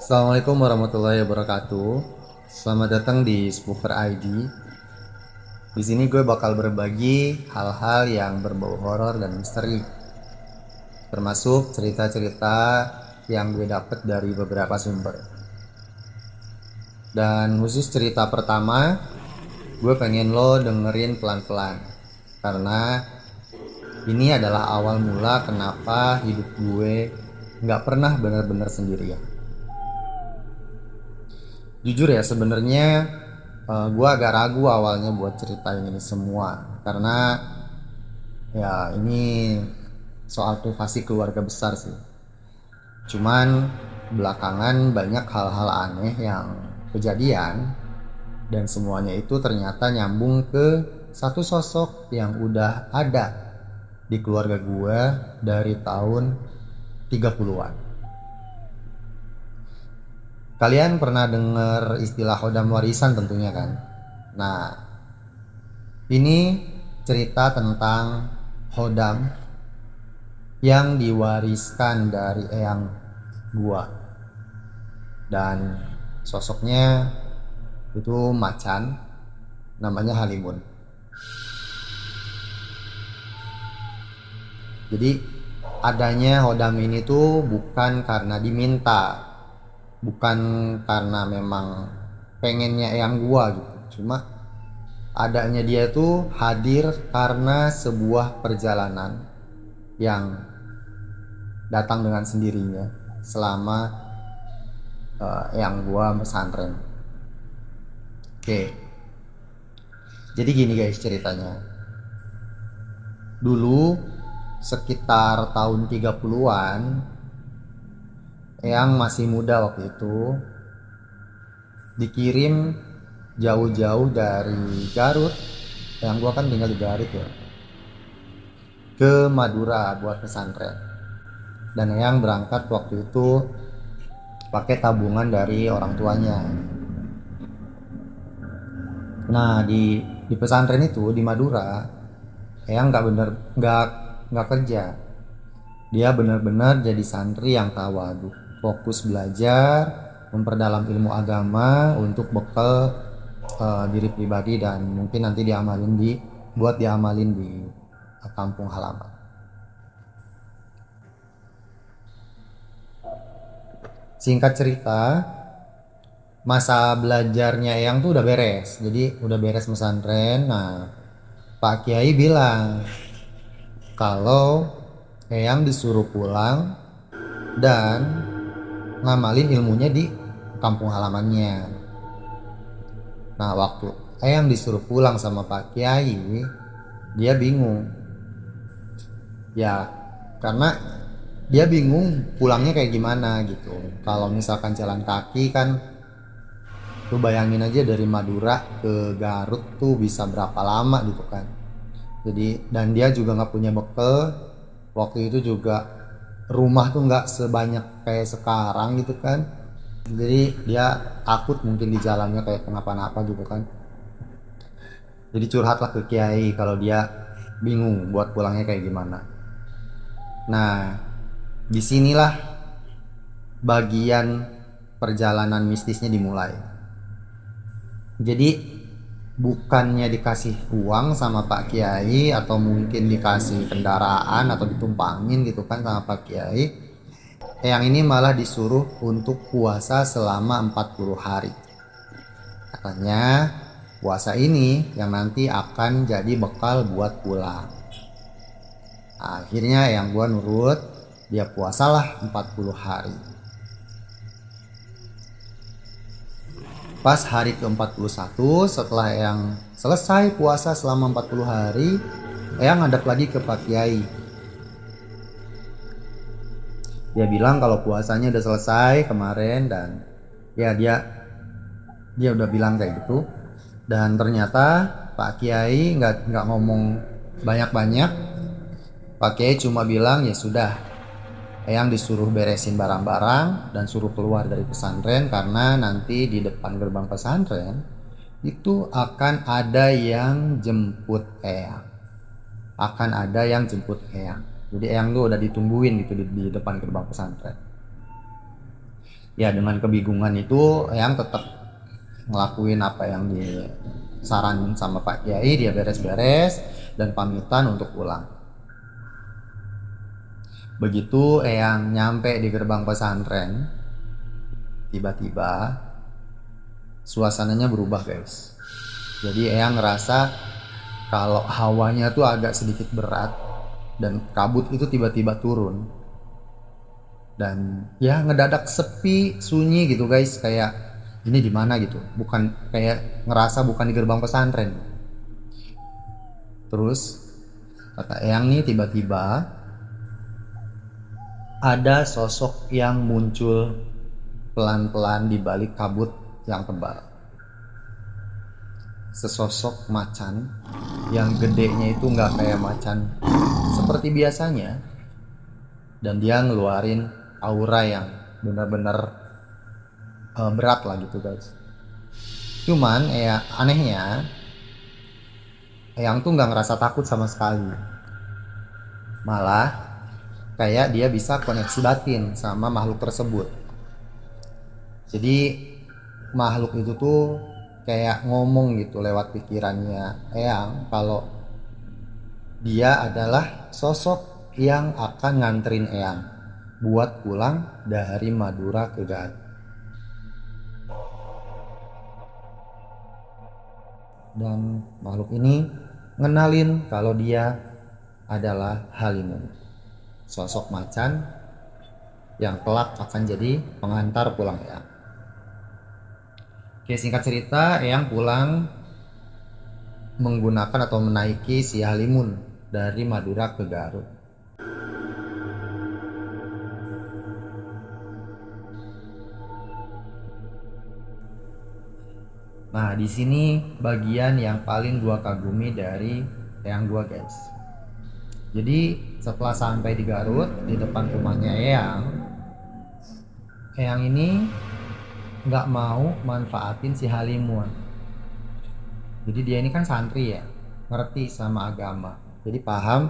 Assalamualaikum warahmatullahi wabarakatuh. Selamat datang di Spooker ID. Di sini gue bakal berbagi hal-hal yang berbau horor dan misteri, termasuk cerita-cerita yang gue dapet dari beberapa sumber. Dan khusus cerita pertama, gue pengen lo dengerin pelan-pelan, karena ini adalah awal mula kenapa hidup gue nggak pernah benar-benar sendirian. Jujur ya, sebenarnya gue agak ragu awalnya buat ceritain ini semua, karena ya ini soal privasi keluarga besar sih. Cuman belakangan banyak hal-hal aneh yang kejadian, dan semuanya itu ternyata nyambung ke satu sosok yang udah ada di keluarga gue dari tahun 30-an. Kalian pernah dengar istilah hodam warisan tentunya kan? Nah, ini cerita tentang hodam yang diwariskan dari eyang gua, dan sosoknya itu macan, namanya Halimun. Jadi adanya hodam ini tuh bukan karena diminta, bukan karena memang pengennya eyang gua gitu, cuma adanya dia tuh hadir karena sebuah perjalanan yang datang dengan sendirinya selama yang gua pesantren. Oke, jadi gini guys ceritanya. Dulu sekitar tahun 30-an, yang masih muda waktu itu, dikirim jauh-jauh dari Garut. Yang gua kan tinggal di Garut ya, ke Madura buat pesantren. Dan yang berangkat waktu itu pakai tabungan dari orang tuanya. Nah, di pesantren itu di Madura, Eyang nggak kerja. Dia benar-benar jadi santri yang tawadhu, fokus belajar, memperdalam ilmu agama untuk bekal diri pribadi, dan mungkin nanti buat diamalin di kampung halaman. Singkat cerita, masa belajarnya Eyang tuh udah beres. Jadi udah beres pesantren. Nah, Pak Kiai bilang kalau Eyang disuruh pulang dan ngamalin ilmunya di kampung halamannya. Nah, waktu Eyang disuruh pulang sama Pak Kiai, dia bingung. Ya, karena dia bingung pulangnya kayak gimana gitu. Kalau misalkan jalan kaki kan, lu bayangin aja dari Madura ke Garut tuh bisa berapa lama gitu kan. Jadi, dan dia juga nggak punya bekal. Waktu itu juga rumah tuh nggak sebanyak kayak sekarang gitu kan. Jadi dia takut mungkin di jalannya kayak kenapa-napa gitu kan. Jadi curhatlah ke Kiai kalau dia bingung buat pulangnya kayak gimana. Nah, disinilah bagian perjalanan mistisnya dimulai. Jadi bukannya dikasih uang sama Pak Kiai, atau mungkin dikasih kendaraan atau ditumpangin gitu kan sama Pak Kiai, yang ini malah disuruh untuk puasa selama 40 hari. Katanya puasa ini yang nanti akan jadi bekal buat pulang. Akhirnya yang gua nurut, dia puasalah 40 hari. Pas hari ke-41, setelah yang selesai puasa selama 40 hari, Eyang ngadap lagi ke Pak Kiai. Dia bilang kalau puasanya udah selesai kemarin, dan ya dia udah bilang kayak gitu. Dan ternyata Pak Kiai nggak ngomong banyak-banyak. Pak Kiai cuma bilang ya sudah, Eyang disuruh beresin barang-barang dan suruh keluar dari pesantren, karena nanti di depan gerbang pesantren itu akan ada yang jemput Eyang. Akan ada yang jemput Eyang. Jadi Eyang tuh udah ditungguin gitu di depan gerbang pesantren. Ya dengan kebingungan itu Eyang tetap ngelakuin apa yang disaranin sama Pak Kiai. Dia beres-beres dan pamitan untuk pulang. Begitu Eyang nyampe di gerbang pesantren, tiba-tiba suasananya berubah guys. Jadi Eyang ngerasa kalau hawanya tuh agak sedikit berat dan kabut itu tiba-tiba turun. Dan ya ngedadak sepi, sunyi gitu guys, kayak ini di mana gitu. Bukan kayak ngerasa bukan di gerbang pesantren. Terus kata Eyang nih tiba-tiba ada sosok yang muncul pelan-pelan di balik kabut yang tebal. Sesosok macan yang gedenya itu nggak kayak macan seperti biasanya, dan dia ngeluarin aura yang benar-benar berat lah gitu guys. Cuman ya anehnya Eyang tuh nggak ngerasa takut sama sekali, malah kayak dia bisa koneksi batin sama makhluk tersebut. Jadi makhluk itu tuh kayak ngomong gitu lewat pikirannya Eyang kalau dia adalah sosok yang akan nganterin Eyang buat pulang dari Madura ke Garut. Dan makhluk ini ngenalin kalau dia adalah Halimun, sosok macan yang kelak akan jadi pengantar pulang Eyang. Oke, singkat cerita Eyang pulang menggunakan atau menaiki si Halimun dari Madura ke Garut. Nah, di sini bagian yang paling gua kagumi dari Eyang gua, guys. Jadi, setelah sampai di Garut, di depan rumahnya Eyang ini nggak mau manfaatin si Halimun. Jadi dia ini kan santri ya, ngerti sama agama. Jadi paham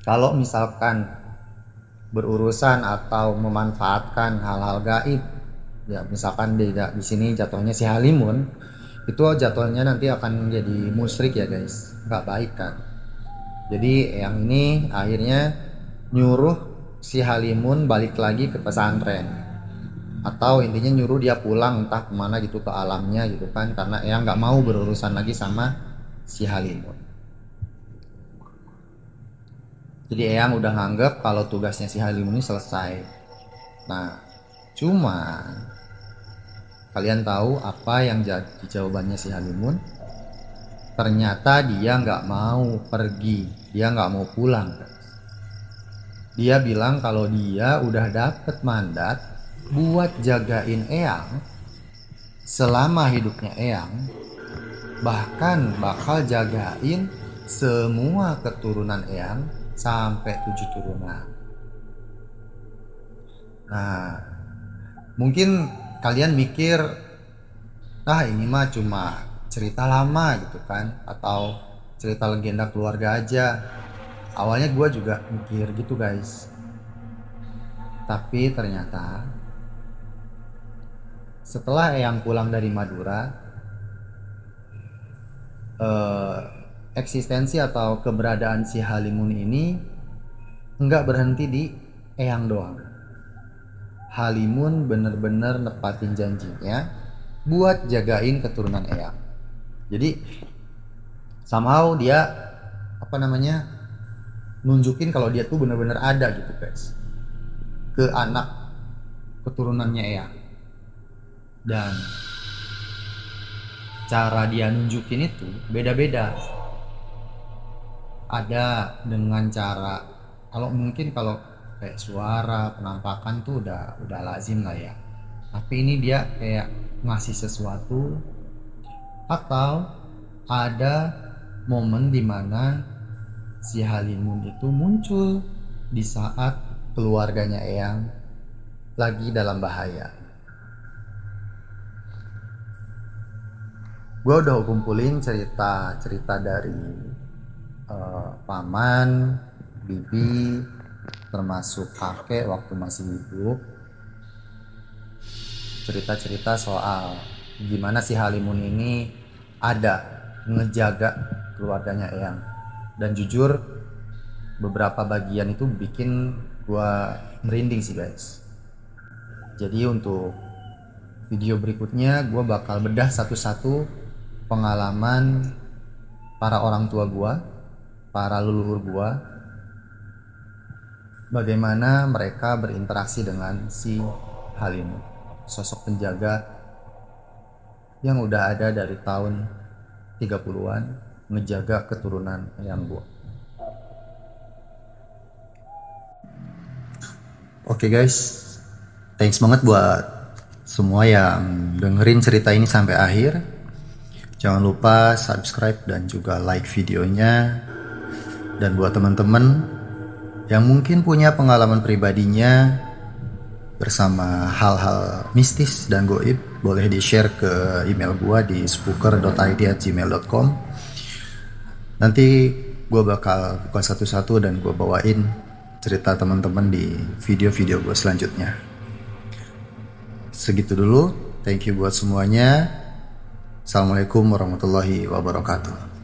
kalau misalkan berurusan atau memanfaatkan hal-hal gaib, ya misalkan di sini jatuhnya si Halimun, itu jatuhnya nanti akan jadi musyrik ya guys, nggak baik kan. Jadi yang ini akhirnya nyuruh si Halimun balik lagi ke pesantren, atau intinya nyuruh dia pulang entah kemana gitu ke alamnya gitu kan, karena yang nggak mau berurusan lagi sama si Halimun. Jadi Eyang udah nganggep kalau tugasnya si Halimun ini selesai. Nah, cuma kalian tahu apa yang jadi jawabannya si Halimun? Ternyata dia nggak mau pergi, dia nggak mau pulang. Dia bilang kalau dia udah dapet mandat buat jagain Eyang selama hidupnya Eyang, bahkan bakal jagain semua keturunan Eyang sampai 7 turunan. Nah, mungkin kalian mikir, ah ini mah cuma cerita lama gitu kan, atau cerita legenda keluarga aja. Awalnya gue juga mikir gitu guys. Tapi ternyata setelah Eyang pulang dari Madura, eksistensi atau keberadaan si Halimun ini nggak berhenti di Eyang doang. Halimun bener-bener nepatin janjinya buat jagain keturunan Eyang. Jadi somehow dia apa namanya nunjukin kalau dia tuh bener-bener ada gitu guys ke anak keturunannya Eyang. Dan cara dia nunjukin itu beda-beda. Ada dengan cara, kalau mungkin kalau kayak suara, penampakan tuh udah lazim lah ya. Tapi ini dia kayak ngasih sesuatu, atau ada momen dimana si Halimun itu muncul di saat keluarganya Eyang lagi dalam bahaya. Gue udah kumpulin cerita-cerita dari paman, bibi, termasuk kakek waktu masih hidup. cerita-cerita soal gimana si Halimun ini ada ngejaga keluarganya Eyang. Dan jujur beberapa bagian itu bikin gua merinding sih guys. Jadi untuk video berikutnya gue bakal bedah satu-satu pengalaman para orang tua gue, para leluhur gue, bagaimana mereka berinteraksi dengan si Halimun, sosok penjaga yang udah ada dari tahun 30-an ngejaga keturunan yang gue. Oke guys, thanks banget buat semua yang dengerin cerita ini sampai akhir. Jangan lupa subscribe dan juga like videonya. Dan buat teman-teman yang mungkin punya pengalaman pribadinya bersama hal-hal mistis dan goib, boleh di-share ke email gua di spooker.id@gmail.com. Nanti gua bakal buka satu-satu dan gua bawain cerita teman-teman di video-video gua selanjutnya. Segitu dulu, thank you buat semuanya. Assalamualaikum warahmatullahi wabarakatuh.